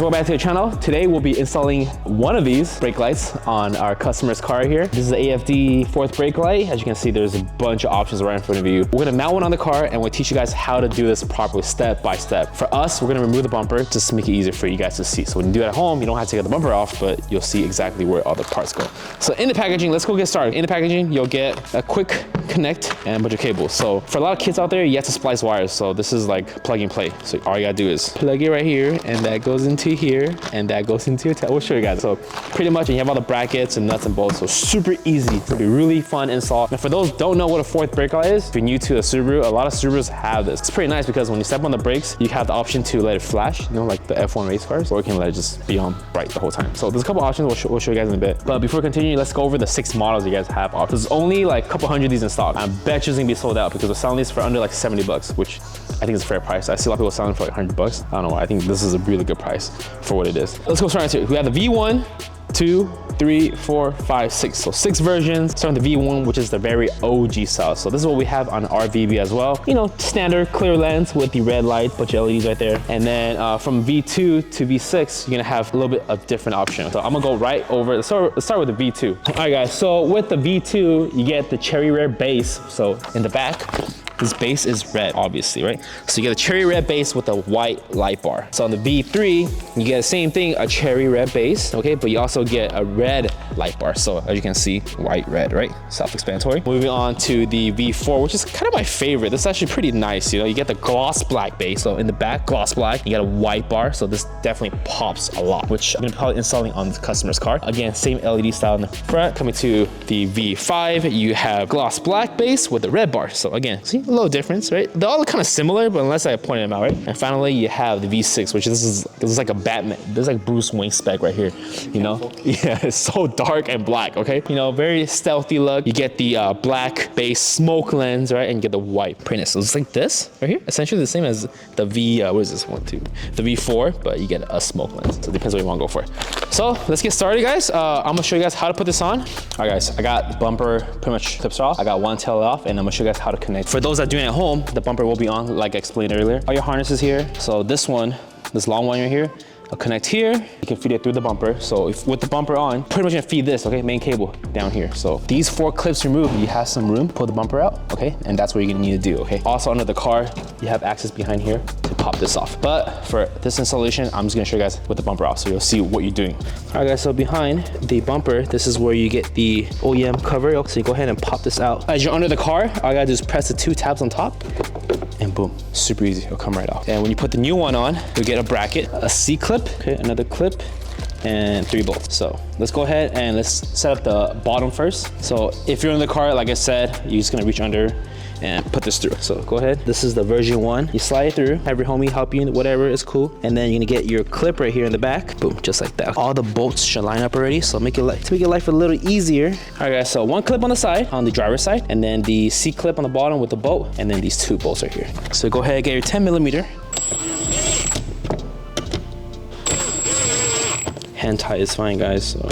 welcome back to the channel. Today we'll be installing one of these brake lights on our customer's car here. This is the AFD fourth brake light. As you can see, there's a bunch of options right in front of you. We're gonna mount one on the car and we'll teach you guys how to do this properly, step by step. For us, we're gonna remove the bumper just to make it easier for you guys to see. So when you do it at home, you don't have to take the bumper off, but you'll see exactly where all the parts go. So in the packaging, let's go get started. In the packaging, you'll get a quick connect and a bunch of cables. So for a lot of kids out there, you have to splice wires. So this is like plug and play. So all you gotta do is plug it right here, and that goes into here, and that goes into your we'll show you guys. So pretty much, you have all the brackets and nuts and bolts. So super easy. It's gonna be really fun install. And for those who don't know what a fourth brake light is, if you're new to a Subaru, a lot of Subarus have this. It's pretty nice because when you step on the brakes, you have the option to let it flash, you know, like the F1 race cars, or you can let it just be on bright the whole time. So there's a couple options we'll show you guys in a bit. But before we continue, let's go over the 6 models you guys have off. There's only like a couple hundred of these in stock. I bet you're gonna be sold out because we're selling these for under like 70 bucks, which I think is a fair price. I see a lot of people selling for like 100 bucks. I don't know why. I think this is a really good price for what it is. Let's go straight into it. We have the V1, 2, 3, 4, 5, 6. So 6 versions. Starting with the V1, which is the very OG style. So this is what we have on our VB as well. You know, standard clear lens with the red light, bunch of LEDs right there. And then from V2 to V6, you're gonna have a little bit of different options. So I'm gonna go right over. Let's start with the V2. All right, guys. So with the V2, you get the cherry red base. So in the back, this base is red, obviously, right? So you get a cherry red base with a white light bar. So on the V3, you get the same thing, a cherry red base, okay? But you also get a red light bar. So as you can see, white, red, right? Self-explanatory. Moving on to the V4, which is kind of my favorite. This is actually pretty nice, you know? You get the gloss black base. So in the back, gloss black, you get a white bar. So this definitely pops a lot, which I'm gonna probably installing on the customer's car. Again, same LED style in the front. Coming to the V5, you have gloss black base with a red bar. So again, see? A little difference, right? They all look kind of similar, but unless I pointed them out, right? And finally, you have the V6, which this is like a Batman. This is like Bruce Wayne spec right here, you know? Yeah, it's so dark and black, okay? You know, very stealthy look. You get the black base smoke lens, right? And you get the white print. So it's like this right here, essentially the same as the what is this one, two? The V4, but you get a smoke lens. So it depends what you want to go for. So let's get started, guys. I'm gonna show you guys how to put this on. All right, guys, I got the bumper pretty much clips off. I got one tail off, and I'm gonna show you guys how to connect. For those that are doing it at home, the bumper will be on, like I explained earlier. All your harnesses here. So this one, this long one right here, I'll connect here. You can feed it through the bumper. So if with the bumper on, pretty much gonna feed this, okay, main cable down here. So these 4 clips removed, you have some room, pull the bumper out, okay? And that's what you're gonna need to do, okay? Also under the car, you have access behind here to pop this off. But for this installation, I'm just gonna show you guys with the bumper off so you'll see what you're doing. All right, guys, so behind the bumper, this is where you get the OEM cover. So you go ahead and pop this out. As you're under the car, all you gotta do is press the 2 tabs on top, and boom, super easy, it'll come right off. And when you put the new one on, you'll get a bracket, a C-clip, okay, another clip, and 3 bolts. So let's go ahead and let's set up the bottom first. So if you're in the car, like I said, you're just gonna reach under and put this through. So go ahead, this is the version 1. You slide it through, have your homie help you, whatever is cool. And then you're gonna get your clip right here in the back, boom, just like that. All the bolts should line up already, so to make your life a little easier. All right, guys, so 1 clip on the side, on the driver's side, and then the C-clip on the bottom with the bolt, and then these 2 bolts right here. So go ahead and get your 10mm. Hand tie is fine, guys. So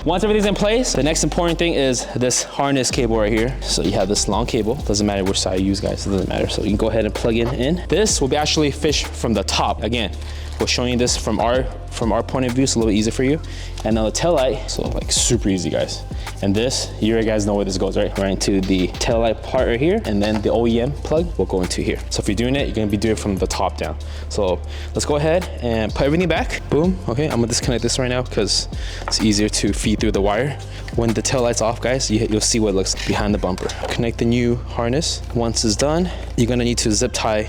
once everything's in place, the next important thing is this harness cable right here. So you have this long cable. Doesn't matter which side you use, guys. It doesn't matter. So you can go ahead and plug it in. This will be actually fished from the top. Again, we're showing you this from our point of view, so a little easier for you. And now the tail light, so like super easy, guys. And this, you guys know where this goes, right? Right into the tail light part right here, and then the OEM plug will go into here. So if you're doing it, you're gonna be doing it from the top down. So let's go ahead and put everything back. Boom, okay, I'm gonna disconnect this right now because it's easier to feed through the wire. When the tail light's off, guys, you'll see what it looks like behind the bumper. Connect the new harness. Once it's done, you're gonna need to zip tie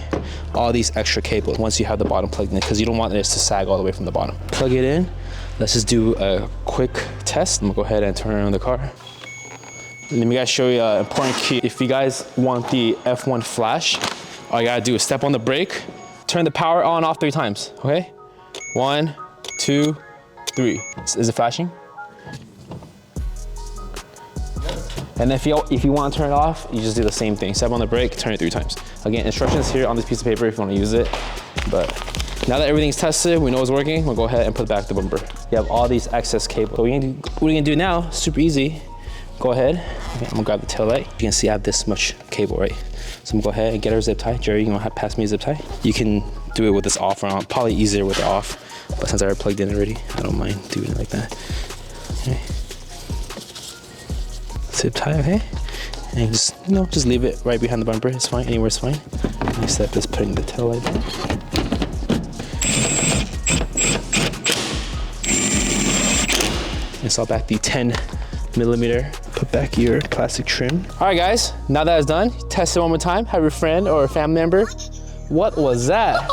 all these extra cables once you have the bottom plugged in, because you don't want this to sag all the way from the bottom. Plug it in. Let's just do a quick test. I'm gonna go ahead and turn on the car. Let me guys show you an important key. If you guys want the F1 flash, all you gotta do is step on the brake, turn the power on off 3 times, okay? 1, 2, 3. Is it flashing? And if you want to turn it off, you just do the same thing. Step on the brake, turn it 3 times. Again, instructions here on this piece of paper if you want to use it. But now that everything's tested, we know it's working, we'll go ahead and put back the bumper. You have all these excess cables. So what you're gonna do now, super easy. Go ahead, okay, I'm gonna grab the tail light. You can see I have this much cable, right? So I'm gonna go ahead and get our zip tie. Jerry, you gonna pass me a zip tie? You can do it with this off or on. Probably easier with it off, but since I already plugged in already, I don't mind doing it like that. Okay. Zip tie, okay? And just, you know, just leave it right behind the bumper. It's fine, anywhere is fine. Next step is putting the tail light on. Install back the 10mm. Put back your plastic trim. All right, guys, now that it's done, test it one more time. Have your friend or a family member. What was that?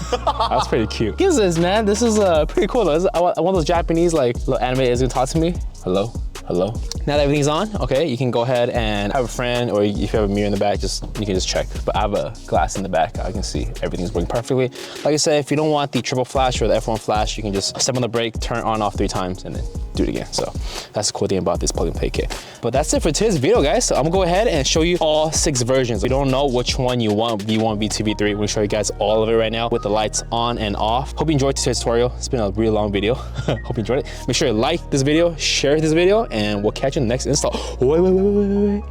That's pretty cute. What is this, man? This is pretty cool. I want those Japanese like little anime is gonna talk to me. Hello, hello. Now that everything's on, okay, you can go ahead and have a friend, or if you have a mirror in the back, you can just check. But I have a glass in the back. I can see everything's working perfectly. Like I said, if you don't want the triple flash or the F1 flash, you can just step on the brake, turn on off 3 times, and then do it again. So that's the cool thing about this plug and play kit. But that's it for today's video, guys. So I'm gonna go ahead and show you all 6 versions. If you don't know which one you want, V1, V2, V3, we're gonna show you guys all of it right now with the lights on and off. Hope you enjoyed today's tutorial. It's been a really long video. Hope you enjoyed it. Make sure to like this video, share this video, and we'll catch you in the next install. Wait.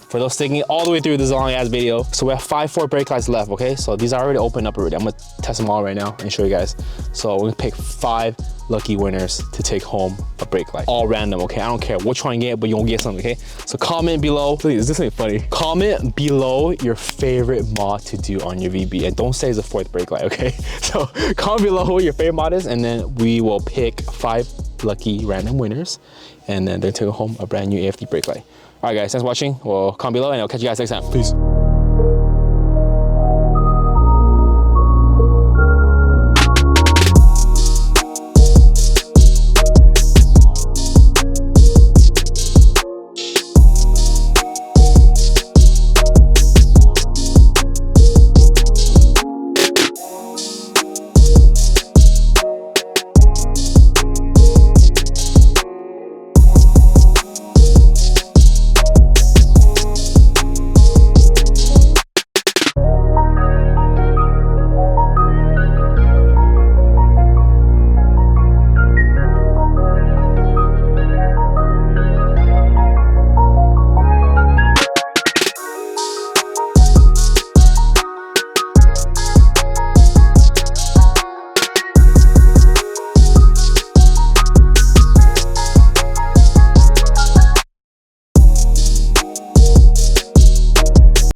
For those sticking all the way through this long ass video, so we have 5 4 brake lights left, okay? So these are already opened up already. I'm gonna test them all right now and show you guys. So we're gonna pick 5 lucky winners to take home a brake light. All random, okay? I don't care which one you get, but you'll get something, okay? So comment below. Please, this ain't funny. Comment below your favorite mod to do on your VB, and don't say it's a 4th brake light, okay? So comment below who your favorite mod is, and then we will pick 5 lucky random winners, and then they'll take home a brand new AFD brake light. All right, guys, thanks for watching. Well, comment below, and I'll catch you guys next time. Peace.